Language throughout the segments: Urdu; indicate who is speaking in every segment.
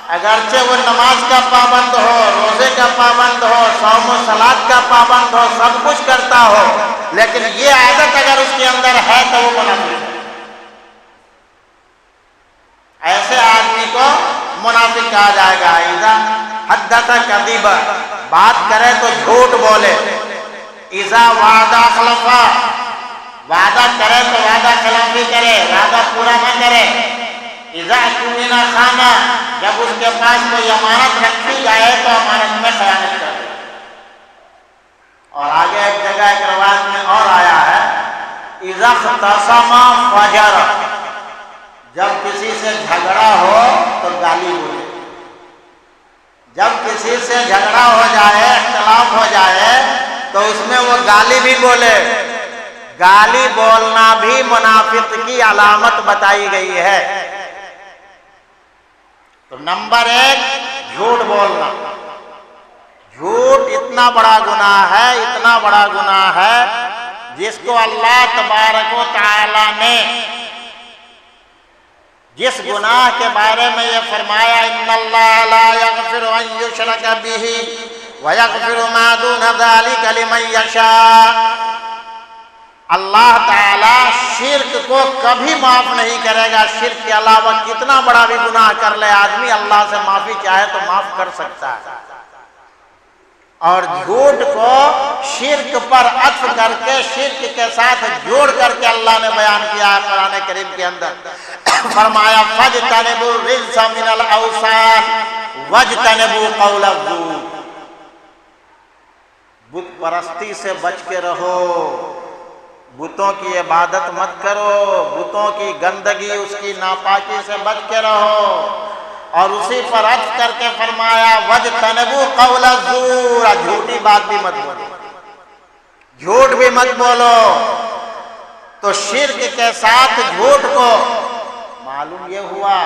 Speaker 1: اگرچہ وہ نماز کا پابند ہو، روزے کا پابند ہو، صوم و صلات کا پابند ہو، سب کچھ کرتا ہو، لیکن یہ عادت اگر اس کے اندر ہے تو وہ منافق ہے۔ ایسے آدمی کو منافق کہا جائے گا۔ اذا حدث کذب، بات کرے تو جھوٹ بولے۔ اذا وعد اخلف، وعدہ کرے تو وعدہ خلافی کرے، وعدہ پورا نہ کرے۔ اذا اؤتمن خان، جب اس کے پاس کوئی امانت رکھی جائے تو امانت میں خیانت کرے۔ اور آگے ایک جگہ ایک روایت میں اور آیا ہے اذا اختصم فجر، جب کسی سے جھگڑا ہو تو گالی بولے۔ جب کسی سے جھگڑا ہو جائے، اختلاف ہو جائے تو اس میں وہ گالی بھی بولے۔ گالی بولنا بھی منافق کی علامت بتائی گئی ہے۔ تو نمبر ایک، جھوٹ بولنا۔ جھوٹ اتنا بڑا گناہ ہے، اتنا بڑا گناہ ہے، جس کو اللہ تبارک و تعالی نے جس گناہ کے بارے میں یہ فرمایا ان اللہ لا یغفر ان یشرک بہ ویغفر ما دون ذلک لمن یشاء، اللہ تعالیٰ شرک کو کبھی معاف نہیں کرے گا۔ شرک کے علاوہ کتنا بڑا بھی گناہ کر لے آدمی، اللہ سے معافی چاہے تو معاف کر سکتا ہے۔ اور جھوٹ کو شرک پر عطف کر کے، شرک کے ساتھ جوڑ کر کے اللہ نے بیان کیا ہے قرآن کریم کے اندر۔ فرمایا فاجتنبوا الرجس من الاوثان واجتنبوا قول الزور، بت پرستی سے بچ کے رہو، بتوں کی عبادت مت کرو، بتوں کی گندگی اس کی ناپاکی سے بچ کے رہو۔ اور اسی پر عطف کر کے فرمایا وَاجْتَنِبُوا قَوْلَ الزُّورِ، جھوٹی بات بھی مت بولو، جھوٹ بھی مت بولو۔ تو شرک کے ساتھ جھوٹ کو معلوم یہ ہوا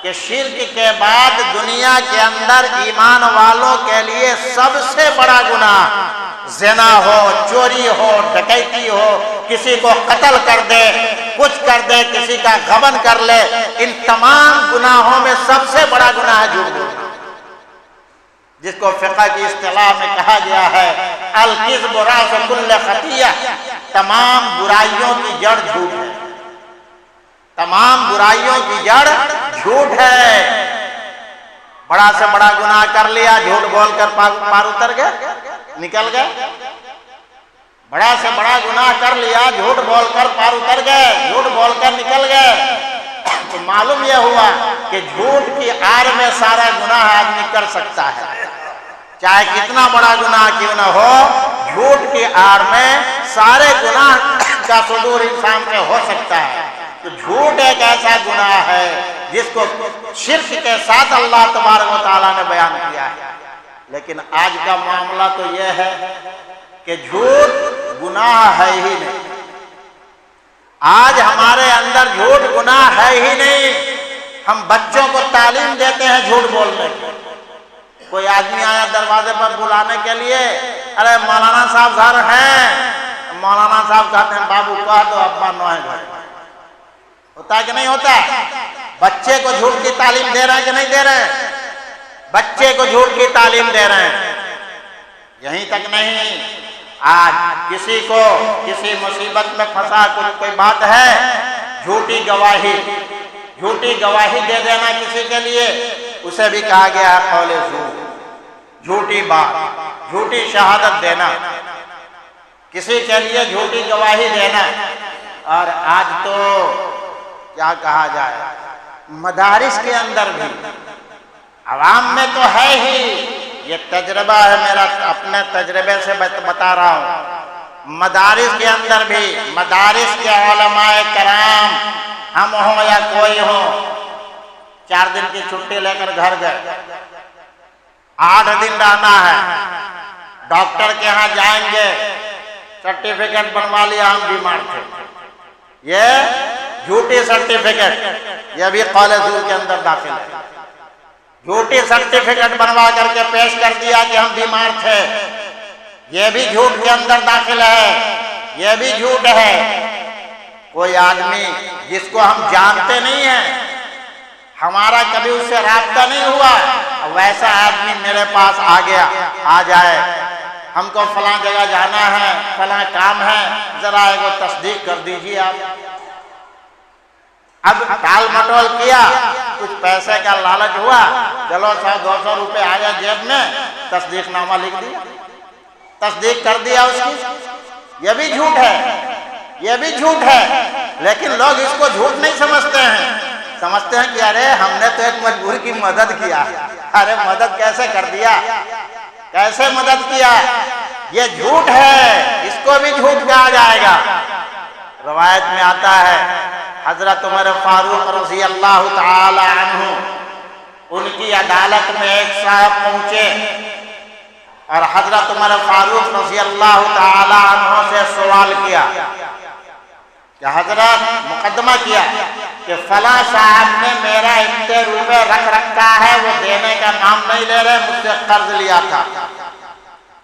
Speaker 1: کہ شرک کے بعد دنیا کے اندر ایمان والوں کے لیے سب سے بڑا گناہ زنا ہو، چوری ہو، ڈکیتی ہو، کسی کو قتل کر دے، کچھ کر دے، کسی کا غبن کر لے، ان تمام گناہوں میں سب سے بڑا گناہ ہے جھوٹ بولنا، جس کو فقہ کی اصطلاح میں کہا گیا ہے الکذب راس کل خطیہ، تمام برائیوں کی جڑ جھوٹ ہے، تمام برائیوں کی جڑ جھوٹ ہے۔ بڑا سے بڑا گناہ کر لیا، جھوٹ بول کر پار اتر گئے، نکل گئے۔ بڑا سے بڑا گناہ کر لیا، جھوٹ بول کر پار اتر گئے، جھوٹ بول کر نکل گئے۔ تو معلوم یہ ہوا کہ جھوٹ کی آڑ میں سارا گناہ آدمی کر سکتا ہے، چاہے کتنا بڑا گناہ کیوں نہ ہو، جھوٹ کی آڑ میں سارے گناہ کا صدور انسان سے ہو سکتا ہے۔ تو جھوٹ ایک ایسا گناہ ہے جس کو شرک کے ساتھ اللہ تبارک و تعالیٰ نے بیان کیا ہے۔ لیکن آج کا معاملہ تو یہ ہے کہ جھوٹ گناہ ہے ہی نہیں، آج ہمارے اندر جھوٹ گناہ ہے ہی نہیں۔ ہم بچوں کو تعلیم دیتے ہیں جھوٹ بولنے کی۔ کوئی آدمی آیا دروازے پر بلانے کے لیے، ارے مولانا صاحب گھر ہیں، مولانا صاحب کہتے ہیں بابو کہہ دو ابا نو ہے گھر۔ ہوتا ہے کہ نہیں ہوتا؟ بچے کو جھوٹ کی تعلیم دے رہے ہیں کہ نہیں دے رہے ہیں؟ بچے کو جھوٹ کی تعلیم دے رہے ہیں۔ یہیں تک نہیں، آج کسی کو کسی مصیبت میں پھنسا کوئی بات ہے، جھوٹی گواہی دے دینا کسی کے لیے، اسے بھی کہا گیا ہے قول زور، جھوٹی بات، جھوٹی شہادت دینا، کسی کے لیے جھوٹی گواہی دینا۔ اور آج تو کیا کہا جائے، مدارس کے اندر بھی، عوام میں تو ہے ہی، یہ تجربہ ہے میرا، اپنے تجربے سے بتا رہا ہوں، مدارس کے اندر بھی، مدارس کے علماء کرام، ہم ہوں یا کوئی ہو، 4 دن کی چھٹی لے کر گھر گئے، 8 دن رہنا ہے، ڈاکٹر کے ہاں جائیں گے، سرٹیفکیٹ بنوا لیا ہم بیمار تھے، یہ جھوٹی سرٹیفکیٹ، یہ بھی قول زور کے اندر داخل ہے۔ جھوٹی سرٹیفکیٹ بنوا کر کے پیش کر دیا کہ ہم بیمار تھے، یہ بھی جھوٹ کے اندر داخل ہے، یہ بھی جھوٹ ہے۔ کوئی آدمی جس کو ہم جانتے نہیں ہیں، ہمارا کبھی اس سے رابطہ نہیں ہوا، ویسا آدمی میرے پاس آ گیا، آ جائے، ہم کو فلاں جگہ جانا ہے، فلاں کام ہے، ذرا ایک وہ تصدیق کر دیجیے آپ۔ اب ٹال مٹول کیا، کچھ پیسے کا لالچ ہوا، چلو 100-200 روپے آیا جیب میں، تصدیق نامہ لکھ دیا، تصدیق کر دیا اس کی۔ یہ بھی جھوٹ ہے، یہ بھی جھوٹ ہے، لیکن لوگ اس کو جھوٹ نہیں سمجھتے ہیں، سمجھتے ہیں کہ ارے ہم نے تو ایک مجبور کی مدد کیا، ارے مدد کیسے کر دیا، کیسے مدد کیا، یہ جھوٹ ہے، اس کو بھی جھوٹ کہا جائے گا۔ روایت میں آتا ہے حضرت عمر فاروق رضی اللہ تعالی عنہ، ان کی عدالت میں ایک صاحب پہنچے اور حضرت عمر فاروق رضی اللہ تعالی عنہ سے سوال کیا کہ حضرت، مقدمہ کیا کہ فلاں صاحب نے میرا اتنے روپے رکھ رکھا ہے، وہ دینے کا نام نہیں لے رہے، مجھ سے قرض لیا تھا۔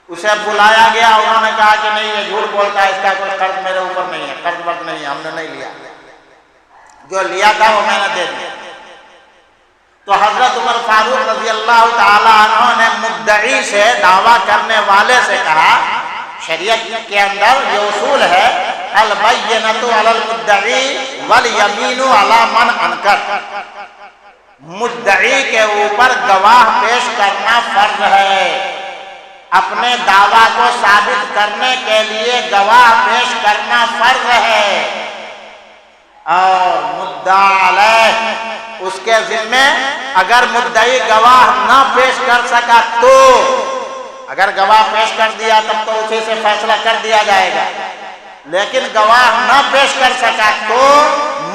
Speaker 1: اسے بلایا گیا، انہوں نے کہا کہ نہیں یہ جھوٹ بولتا ہے، اس کا کوئی قرض میرے اوپر نہیں ہے، قرض ورض نہیں ہے، ہم نے نہیں لیا، جو لیا تھا وہ میں نے دے دیا۔ تو حضرت عمر فاروق رضی اللہ تعالی عنہ نے مدعی سے، دعویٰ کرنے والے سے کہا، شریعت کے اندر یہ اصول ہے البینۃ علی المدعی والیمین علی من انکر، مدعی کے اوپر گواہ پیش کرنا فرض ہے، اپنے دعویٰ کو ثابت کرنے کے لیے گواہ پیش کرنا فرض ہے، اور مدعا علیہ اس کے ذمے اگر مدعی گواہ نہ پیش کر سکا تو اگر گواہ پیش کر دیا تب تو اسی سے فیصلہ کر دیا جائے گا، لیکن گواہ نہ پیش کر سکا تو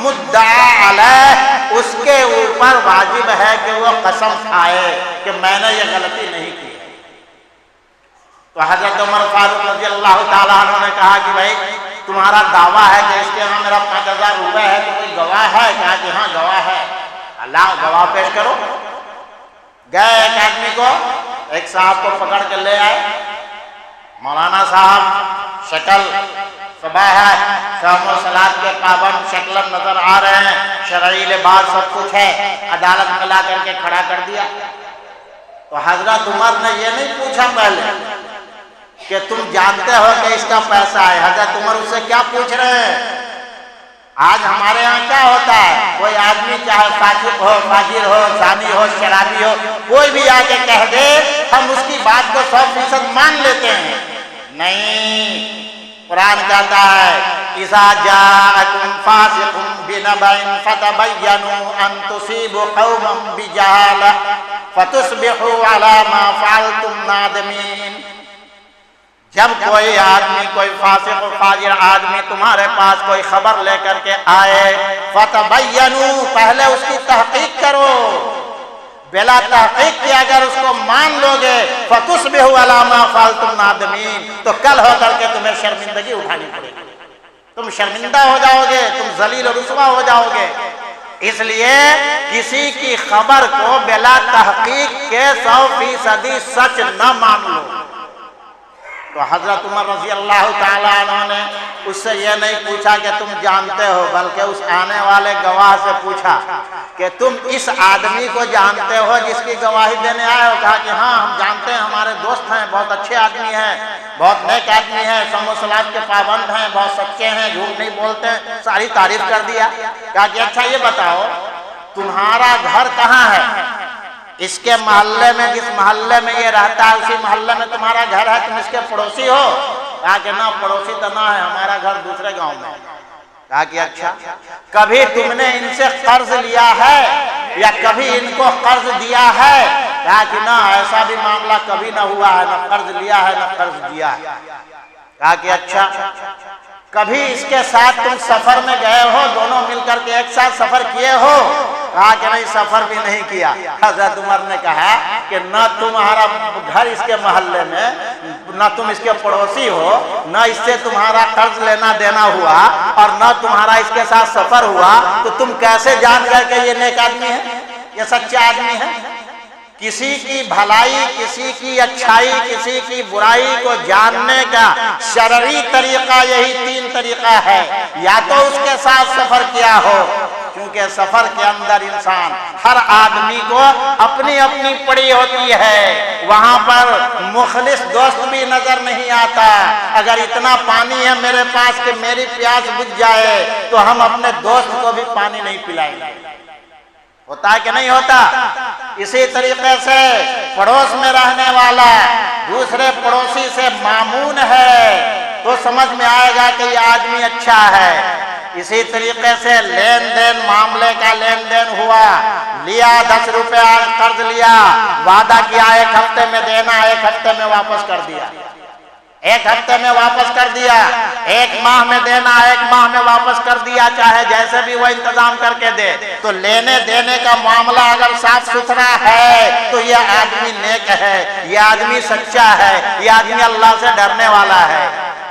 Speaker 1: مدعا علیہ اس کے اوپر واجب ہے کہ وہ قسم کھائے کہ میں نے یہ غلطی نہیں کی۔ تو حضرت عمر فاروق رضی اللہ تعالیٰ عنہ نے کہا کہ بھائی تمہارا دعویٰ ہے کہ اس کے یہاں میرا 5000 روپے ہے، تو کوئی گواہ ہے؟ کہا کہ ہاں گواہ ہے۔ اللہ گواہ پیش کرو۔ گئے ایک آدمی کو، ایک صاحب کو پکڑ کے لے آئے، مولانا صاحب شکل صبح ہے، شام و صلات کے پابند شکلن نظر آ رہے ہیں، شرعی لباس سب کچھ ہے، عدالت میں لا کر کے کھڑا کر دیا۔ تو حضرت عمر نے یہ نہیں پوچھا پہلے کہ تم جانتے ہو کہ اس کا پیسہ ہے، حضرت عمر اس سے کیا پوچھ رہے ہیں؟ آج ہمارے ہاں کیا ہوتا ہے، کوئی آدمی چاہے فاسق ہو، فاجر ہو، زانی ہو، شرابی ہو، کوئی بھی آ کے کہہ دے ہم اس کی بات کو 100% مان لیتے ہیں۔ نہیں، قرآن کہتا ہے اذا جاءکم فاسق بنبأ فتبینوا ان تصیبوا قوما بجہالہ فتصبحوا علی ما فعلتم نادمین۔ جب کوئی آدمی، کوئی فاسق و فاجر آدمی تمہارے پاس کوئی خبر لے کر کے آئے، فتبینوا، پہلے اس کی تحقیق کرو، بلا تحقیق کی اگر اس کو مان لو گے، فتصبحوا علی ما فعلتم نادمین، تو کل ہو کر کے تمہیں شرمندگی اٹھانی پڑے گی، تم شرمندہ ہو جاؤ گے، تم ذلیل و رسوا ہو جاؤ گے۔ اس لیے کسی کی خبر کو بلا تحقیق کے 100% سچ نہ مان لو۔ تو حضرت عمر رضی اللہ تعالیٰ عنہ نے اس سے یہ نہیں پوچھا کہ تم جانتے ہو، بلکہ اس آنے والے گواہ سے پوچھا کہ تم اس آدمی کو جانتے ہو جس کی گواہی دینے آئے ہو؟ کہا کہ ہاں ہم جانتے ہیں، ہمارے دوست ہیں، بہت اچھے آدمی ہیں، بہت نیک آدمی ہیں، صوم و صلات کے پابند ہیں، بہت سچے ہیں، جھوٹ نہیں بولتے ہیں، ساری تعریف کر دیا۔ کہا کہ اچھا یہ بتاؤ تمہارا گھر کہاں ہے؟ اس کے محلے میں، جس محلے میں یہ رہتا ہے اسی محلے میں تمہارا گھر ہے، تم اس کے پڑوسی ہو؟ کہا کہ نہ، پڑوسی تو نہ ہے، ہمارا گھر دوسرے گاؤں میں۔ کہا کہ اچھا کبھی تم نے ان سے قرض لیا ہے یا کبھی ان کو قرض دیا ہے؟ کہا کہ نہ، ایسا بھی معاملہ کبھی نہ ہوا ہے، نہ قرض لیا ہے نہ قرض دیا ہے۔ کہا کہ اچھا کبھی اس کے ساتھ تم سفر میں گئے ہو، دونوں مل کر کے ایک ساتھ سفر کیے ہو؟ کہا کہ نہیں، سفر بھی نہیں کیا۔ حضرت عمر نے کہا کہ نہ تمہارا گھر اس کے محلے میں، نہ تم اس کے پڑوسی ہو، نہ اس سے تمہارا قرض لینا دینا ہوا، اور نہ تمہارا اس کے ساتھ سفر ہوا، تو تم کیسے جان گئے کہ یہ نیک آدمی ہے، یہ سچا آدمی ہے؟ کسی کی بھلائی، کسی کی اچھائی، کسی کی برائی کو جاننے کا شرعی طریقہ یہی 3 طریقہ ہے، یا تو اس کے ساتھ سفر کیا ہو، کیونکہ سفر کے اندر انسان، ہر آدمی کو اپنی اپنی پڑی ہوتی ہے، وہاں پر مخلص دوست بھی نظر نہیں آتا۔ اگر اتنا پانی ہے میرے پاس کہ میری پیاس بجھ جائے تو ہم اپنے دوست کو بھی پانی نہیں پلائیں گے، ہوتا ہے کہ نہیں ہوتا؟ اسی طریقے سے پڑوس میں رہنے والا دوسرے پڑوسی سے مامون ہے تو سمجھ میں آئے گا کہ یہ آدمی اچھا ہے۔ اسی طریقے سے لین دین، معاملے کا لین دین ہوا، لیا 10 روپے قرض لیا، وعدہ کیا 1 ہفتے میں دینا، 1 ہفتے میں واپس کر دیا، 1 ہفتے میں واپس کر دیا، 1 ماہ میں دینا، 1 ماہ میں واپس کر دیا، چاہے جیسے بھی وہ انتظام کر کے دے۔ تو لینے دینے کا معاملہ اگر صاف ستھرا ہے تو یہ آدمی نیک ہے، یہ آدمی سچا ہے، یہ آدمی اللہ سے ڈرنے والا ہے۔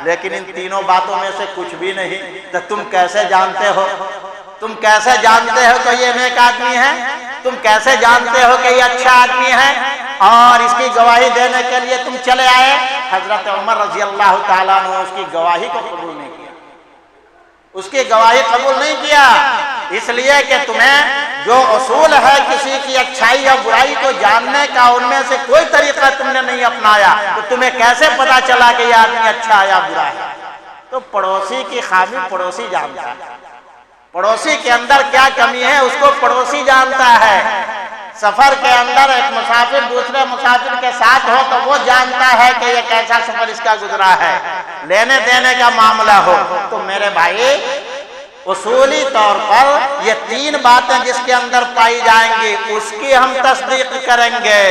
Speaker 1: لیکن ان تینوں باتوں میں سے کچھ بھی نہیں، تو تم کیسے جانتے ہو؟ تم کیسے جانتے ہو کہ یہ نیک آدمی ہے؟ تم کیسے جانتے ہو کہ یہ اچھا آدمی ہے؟ اور اس کی گواہی دینے کے لیے تم چلے آئے۔ حضرت عمر رضی اللہ تعالیٰ عنہ اس کی گواہی کو قبول نہیں کیا، اس کی گواہی قبول نہیں کیا، اس لیے کہ تمہیں جو اصول ہے کسی کی اچھائی یا برائی کو جاننے کا، ان میں سے کوئی طریقہ تم نے نہیں اپنایا، تو تمہیں کیسے پتا چلا کہ یہ آدمی اچھا یا برا ہے؟ تو پڑوسی کی خامی پڑوسی جانتا ہے، پڑوسی کے اندر کیا کمی ہے اس کو پڑوسی جانتا ہے۔ سفر کے اندر ایک مسافر دوسرے مسافر کے ساتھ ہو تو وہ جانتا ہے کہ یہ کیسا سفر اس کا گزرا ہے۔ لینے دینے کا معاملہ ہو تو میرے بھائی اصولی طور پر یہ تین باتیں جس کے اندر پائی جائیں گی اس کی ہم تصدیق کریں گے.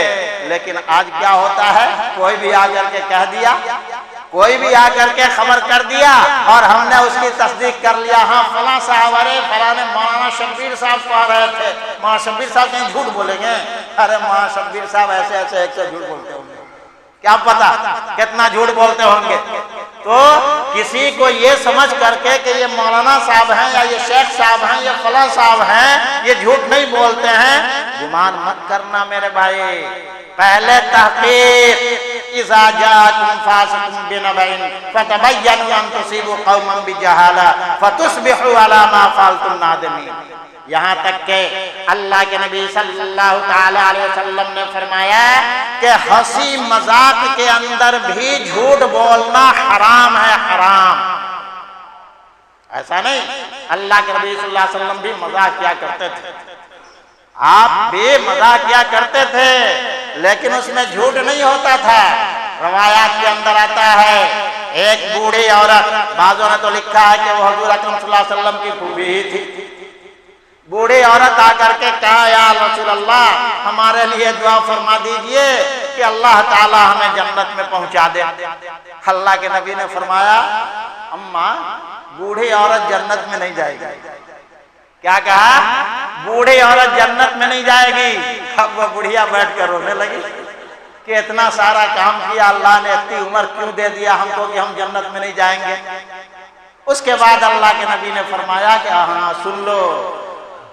Speaker 1: لیکن آج کیا ہوتا ہے، کوئی بھی آ کر کے کہہ دیا، کوئی بھی آ کر کے خبر کر دیا اور ہم نے اس کی تصدیق کر لیا. ہاں فلاں صاحب، ارے فلاں مولانا شبیر صاحب کہہ رہے تھے. مولانا شبیر صاحب کہیں جھوٹ بولیں گے؟ ارے مولانا شبیر صاحب ایسے ایسے ایک سے جھوٹ بولتے ہوں گے، کیا پتا کتنا جھوٹ بولتے ہوں گے. تو کسی کو یہ سمجھ کر کے کہ یہ مولانا صاحب ہیں یا یہ شیخ صاحب ہیں یا فلاں صاحب ہیں، یہ جھوٹ نہیں بولتے ہیں، گمان مت کرنا میرے بھائی. پہلے تحقیق، اذا جاءکم فاسق بنبأ فتبینوا ان تصیبوا قوما بجہالہ فتصبحوا علی ما فعلتم نادمین. یہاں تک کہ اللہ کے نبی صلی اللہ تعالی علیہ وسلم نے فرمایا کہ ہنسی مذاق کے اندر بھی جھوٹ بولنا حرام ہے، حرام. ایسا نہیں، اللہ کے نبی صلی اللہ علیہ وسلم بھی مذاق کیا کرتے تھے، آپ بھی مذاق کیا کرتے تھے، لیکن اس میں جھوٹ نہیں ہوتا تھا. روایات کے اندر آتا ہے ایک بوڑھی عورت، بعضوں نے تو لکھا ہے کہ وہ حضور اکرم صلی اللہ علیہ وسلم کی پھوپھی ہی تھی. بوڑھی عورت آ کر کے کہا، یا رسول اللہ ہمارے لیے دعا فرما دیجئے کہ اللہ تعالی ہمیں جنت میں پہنچا دے. اللہ کے نبی نے فرمایا، اماں بوڑھی عورت جنت میں نہیں جائے گی. کیا کہا؟ بوڑھی عورت جنت میں نہیں جائے گی. اب وہ بڑھیا بیٹھ کر رونے لگی کہ اتنا سارا کام کیا اللہ نے، اتنی عمر کیوں دے دیا ہم کو کہ ہم جنت میں نہیں جائیں گے. اس کے بعد اللہ کے نبی نے فرمایا کہ ہاں سن لو،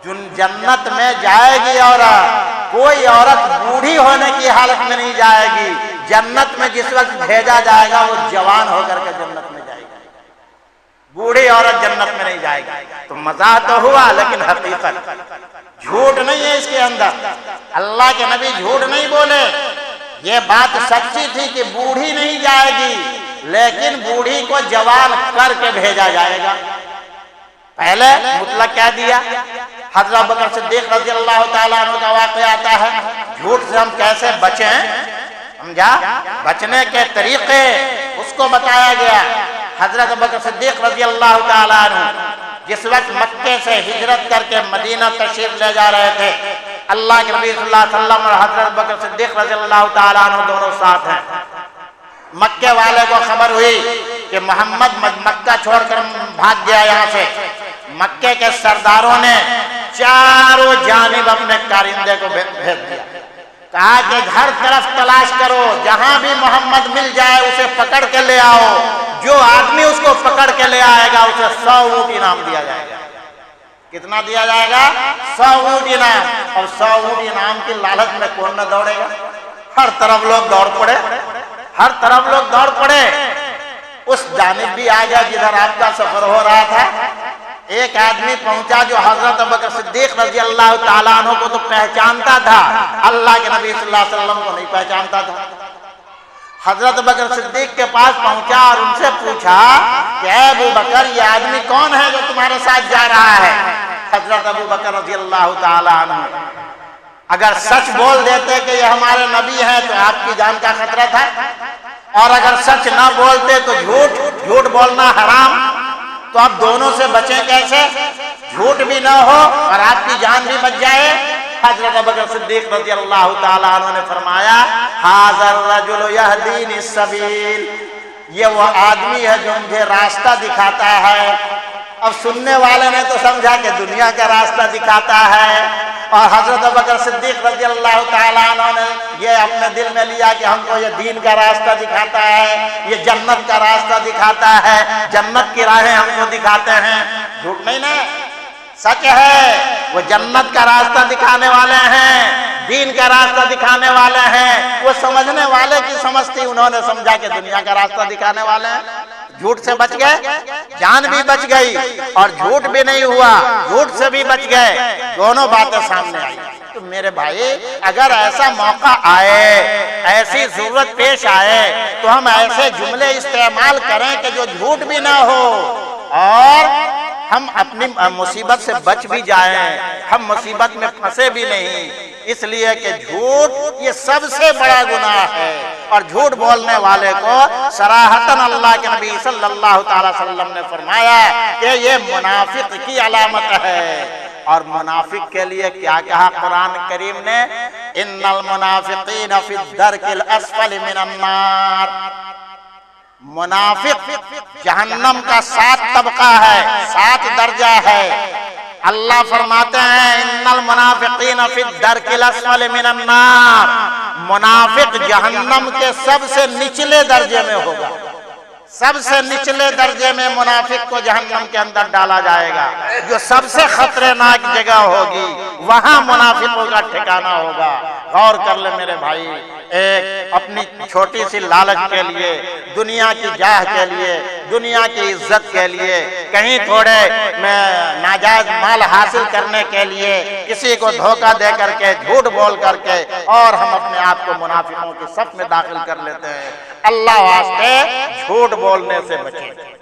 Speaker 1: جنت میں جائے گی عورت، کوئی عورت بوڑھی ہونے کی حالت میں نہیں جائے گی. جنت میں جس وقت بھیجا جائے گا وہ جوان ہو کر کے جنت میں جائے گی. بوڑھی عورت جنت میں نہیں جائے گی. تو مزاح تو ہوا لیکن حقیقت، جھوٹ نہیں ہے اس کے اندر. اللہ کے نبی جھوٹ نہیں بولے، یہ بات سچی تھی کہ بوڑھی نہیں جائے گی، لیکن بوڑھی کو جوان کر کے بھیجا جائے گا. پہلے مطلق کہہ دیا. حضرت ابوبکر صدیق رضی اللہ تعالیٰ عنہ کا واقعہ آتا ہے. جھوٹ سے ہم کیسے بچیں، سمجھا، بچنے کے طریقے اس کو بتایا گیا. حضرت ابوبکر صدیق رضی اللہ تعالیٰ عنہ جس وقت مکے سے ہجرت کر کے مدینہ تشریف لے جا رہے تھے، اللہ کے نبی صلی اللہ علیہ وسلم اور حضرت ابوبکر صدیق رضی اللہ تعالیٰ عنہ دونوں ساتھ ہیں. مکے والے کو خبر ہوئی کہ محمد مکہ چھوڑ کر بھاگ گیا یہاں سے. مکے کے سرداروں نے چاروں جانب اپنے کارندے کو بھیج دیا، کہا کہ ہر طرف تلاش کرو، جہاں بھی محمد مل جائے اسے پکڑ کے لے آؤ. جو آدمی اس کو پکڑ کے لے آئے گا اسے 100 اونٹ انعام دیا جائے گا. کتنا دیا جائے گا؟ 100 اونٹ انعام. اور 100 اونٹ انعام کی لالچ میں کون نہ دوڑے گا؟ ہر طرف لوگ دوڑ پڑے، ہر طرف لوگ دوڑ پڑے. اس جانب بھی آ گیا جدھر آپ کا سفر ہو رہا تھا. ایک آدمی پہنچا جو حضرت ابوبکر صدیق رضی اللہ تعالیٰ عنہ کو تو پہچانتا تھا، اللہ کے نبی صلی اللہ علیہ وسلم کو نہیں پہچانتا تھا. حضرت ابوبکر صدیق کے پاس پہنچا اور ان سے پوچھا کہ اے ابوبکر یہ آدمی کون ہے جو تمہارے ساتھ جا رہا ہے؟ حضرت ابوبکر رضی اللہ تعالیٰ عنہ اگر سچ بول دیتے کہ یہ ہمارے نبی ہیں تو آپ کی جان کا خطرہ تھا، اور اگر سچ نہ بولتے تو جھوٹ بولنا حرام. تو آپ دونوں سے بچیں کیسے؟ جھوٹ بھی نہ ہو اور آپ کی جان بھی بچ جائے. حضرت ابوبکر صدیق رضی اللہ تعالیٰ عنہ نے فرمایا، ھذا الرجل یہدینی السبیل، یہ وہ آدمی ہے جو مجھے راستہ دکھاتا ہے. اب سننے والے نے تو سمجھا کہ دنیا کا راستہ دکھاتا ہے، اور حضرت ابوبکر صدیق رضی اللہ تعالیٰ عنہ نے یہ اپنے دل میں لیا کہ ہم کو یہ دین کا راستہ دکھاتا ہے، یہ جنت کا راستہ دکھاتا ہے، جنت کی راہیں ہم کو دکھاتے ہیں. جھوٹ نہیں نا، سچ ہے. وہ جنت کا راستہ دکھانے والے ہیں، دین کا راستہ دکھانے والے ہیں. وہ سمجھنے والے کی سمجھتی، انہوں نے سمجھا کہ دنیا کا راستہ دکھانے والے ہیں. جھوٹ سے بچ گئے، جان بھی بچ گئی، اور جھوٹ بھی نہیں ہوا، جھوٹ سے بھی بچ گئے. دونوں باتیں سامنے آئی. تو میرے بھائی اگر ایسا موقع آئے، ایسی ضرورت پیش آئے تو ہم ایسے جملے استعمال کریں کہ جو جھوٹ بھی نہ ہو اور ہم اپنی مصیبت سے بچ بھی جائیں، ہم مصیبت میں پھنسے بھی نہیں، اس لیے کہ جھوٹ یہ سب سے بڑا گناہ ہے، اور جھوٹ بولنے والے کو صراحتاً اللہ کے نبی صلی اللہ تعالی وسلم نے فرمایا کہ یہ منافق کی علامت ہے۔ اور منافق کے لیے کیا کہا قرآن کریم نے؟ ان المنافقین فی الدرک الاسفل من النار، منافق جہنم کا 7 طبقہ ہے، 7 درجہ ہے۔ اللہ فرماتے ہیں ان المنافقین فی الدرک الاسفل من النار، منافق جہنم کے سب سے نچلے درجے میں ہوگا، سب سے نچلے درجے میں منافق کو جہنم کے اندر ڈالا جائے گا۔ جو سب سے خطرناک جگہ ہوگی وہاں منافقوں کا ٹھکانہ ہوگا۔ غور کر لے میرے بھائی، ایک اپنی چھوٹی سی لالچ کے لیے، دنیا کی جاہ کے لیے، دنیا کی عزت کے لیے، کہیں تھوڑے ناجائز مال حاصل کرنے کے لیے کسی کو دھوکہ دے کر کے، جھوٹ بول کر کے، اور ہم اپنے آپ کو منافقوں کی صف میں داخل کر لیتے ہیں۔ اللہ واسطے جھوٹ بولنے سے بچیں۔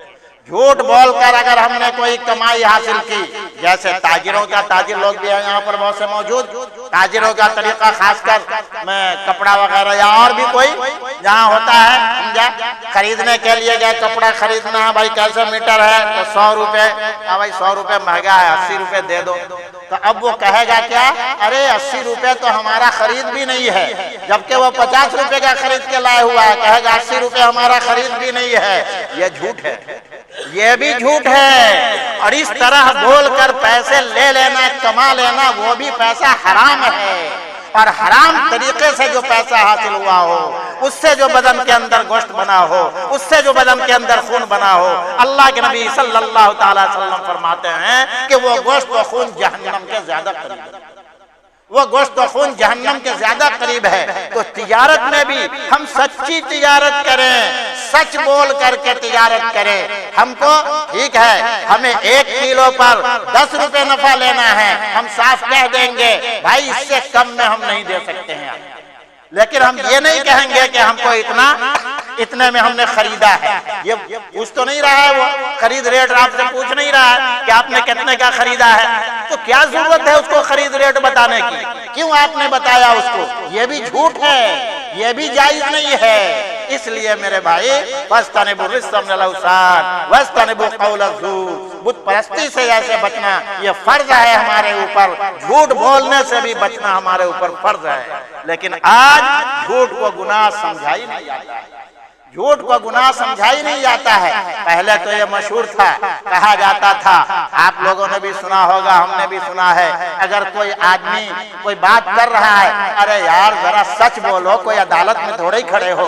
Speaker 1: جھوٹ بول کر اگر ہم نے کوئی کمائی حاصل کی، جیسے تاجروں کا، تاجر لوگ بھی ہیں یہاں پر بہت سے موجود، تاجروں کا طریقہ خاص کر میں کپڑا وغیرہ یا اور بھی کوئی جہاں ہوتا ہے، سمجھا، خریدنے کے لیے گئے کپڑا خریدنا ہے، بھائی کیسے میٹر ہے تو 100 روپے، بھائی 100 روپے مہنگا ہے، 80 روپے دے دو، تو اب وہ کہے گا کیا؟ ارے 80 روپے تو ہمارا خرید بھی نہیں ہے، جبکہ وہ 50 روپے کا خرید کے لائے ہوا ہے، کہے گا 80 روپے ہمارا خرید بھی نہیں ہے۔ یہ جھوٹ ہے، یہ بھی جھوٹ ہے، اور اس طرح بول کر پیسے لے لینا، کما لینا، وہ بھی پیسہ حرام ہے، اور حرام طریقے سے جو پیسہ حاصل ہوا ہو، اس سے جو بدن کے اندر گوشت بنا ہو، اس سے جو بدن کے اندر خون بنا ہو، اللہ کے نبی صلی اللہ تعالی وسلم فرماتے ہیں کہ وہ گوشت و خون جہنم کے زیادہ قریب ہے، وہ گوشت و خون جہنم کے زیادہ قریب ہے۔ تو تجارت میں بھی ہم سچی تجارت کریں، سچ بول کر کے تجارت کریں۔ ہم کو ٹھیک ہے ہمیں 1 کلو پر 10 روپے نفع لینا ہے، ہم صاف کہہ دیں گے بھائی اس سے کم میں ہم نہیں دے سکتے ہیں، لیکن ہم یہ نہیں کہیں گے کہ ہم کو اتنے میں ہم نے خریدا ہے۔ یہ پوچھ تو نہیں رہا ہے، وہ خرید ریٹ آپ سے پوچھ نہیں رہا ہے کہ آپ نے کتنے کا خریدا ہے، تو کیا ضرورت ہے اس کو خرید ریٹ بتانے کی؟ کیوں آپ نے بتایا اس کو؟ یہ بھی جھوٹ ہے، یہ بھی جائز نہیں ہے۔ اس لیے میرے بھائی وَاسْتَنِبُوا الرِّجْسَ مِنَ الْأَوْثَانِ وَاسْتَنِبُوا قَوْلَ الزُّورِ، بت پرستی سے جیسے بچنا یہ فرض ہے ہمارے اوپر، جھوٹ بولنے سے بھی بچنا ہمارے اوپر فرض ہے۔ لیکن آج جھوٹ کو گناہ سمجھا ہی نہیں جاتا ہے، جھوٹ کو گناہ سمجھا ہی نہیں جاتا ہے۔ پہلے تو یہ مشہور تھا، کہا جاتا تھا، آپ لوگوں نے بھی سنا ہوگا، ہم نے بھی سنا ہے، اگر کوئی آدمی کوئی بات کر رہا ہے، ارے یار ذرا سچ بولو، کوئی عدالت میں تھوڑے ہی کھڑے ہو،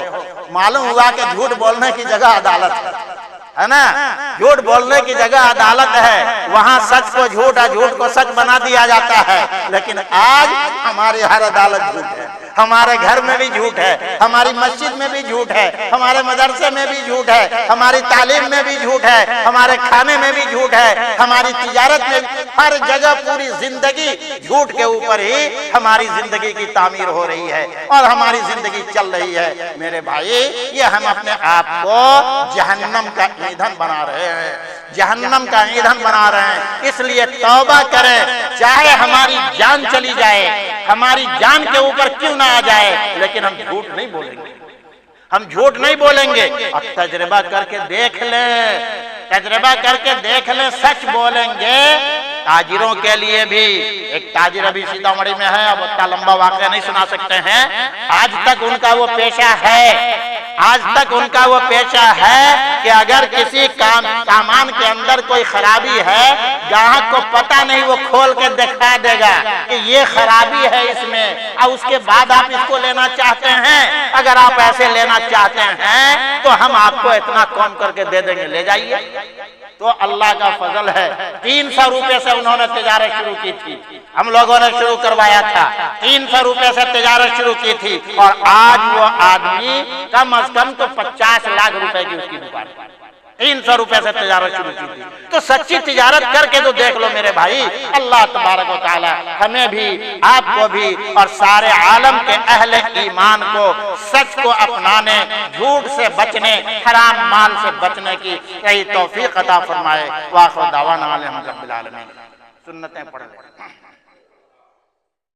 Speaker 1: معلوم ہوا کہ جھوٹ بولنے کی جگہ عدالت ہے نا، جھوٹ بولنے کی جگہ عدالت ہے، وہاں سچ کو جھوٹ اور جھوٹ کو سچ بنا دیا جاتا ہے۔ لیکن آج ہماری ہر عدالت جھوٹ ہے، ہمارے گھر میں بھی جھوٹ ہے، ہماری مسجد میں بھی جھوٹ ہے، ہمارے مدرسے میں بھی جھوٹ ہے، ہماری تعلیم میں بھی جھوٹ ہے، ہمارے کھانے میں بھی جھوٹ ہے، ہماری تجارت میں، ہر جگہ پوری زندگی جھوٹ کے اوپر ہی ہماری زندگی کی تعمیر ہو رہی ہے اور ہماری زندگی چل رہی ہے۔ میرے بھائی یہ ہم اپنے آپ کو جہنم کا ایندھن بنا رہے ہیں، جہنم کا ایندھن بنا رہے ہیں۔ اس لیے توبہ کریں، چاہے ہماری جان چلی جائے، ہماری جان کے اوپر کیوں نہ آ جائے، لیکن ہم جھوٹ نہیں بولیں گے، ہم جھوٹ نہیں بولیں گے۔ اب تجربہ کر کے دیکھ لیں، تجربہ کر کے دیکھ لیں، سچ بولیں گے۔ تاجروں کے لیے بھی، ایک تاجر ابھی سیتامڑھی میں ہے، اب اتنا لمبا واقعہ نہیں سنا سکتے ہیں، آج تک ان کا وہ پیشہ ہے، آج تک ان کا وہ پیشہ ہے کہ اگر کسی سامان کے اندر کوئی خرابی ہے، گاہک کو پتہ نہیں، وہ کھول کے دکھا دے گا کہ یہ خرابی ہے اس میں، اور اس کے بعد آپ اس کو لینا چاہتے ہیں۔ اگر آپ ایسے لینا چاہتے ہیں تو ہم آپ کو اتنا کم کر کے دے دیں گے، لے جائیے۔ تو اللہ کا فضل ہے، 300 روپے سے انہوں نے تجارت شروع کی تھی، ہم لوگوں نے شروع کروایا تھا، 300 روپے سے تجارت شروع کی تھی، اور آج وہ آدمی کم از کم تو 50 لاکھ روپے کی اس کی دکان، 300 روپے سے تجارت شروع کی تھی. تو سچی تجارت کر کے تو دیکھ لو میرے بھائی. اللہ تبارک و تعالی ہمیں بھی آپ کو بھی اور سارے عالم کے اہل ایمان کو سچ کو اپنانے, جھوٹ سے بچنے, حرام مال سے بچنے کی یہی توفیق عطا فرمائے. وآخر دعوانا الحمد للہ رب العالمین. سنتیں پڑھ لیں.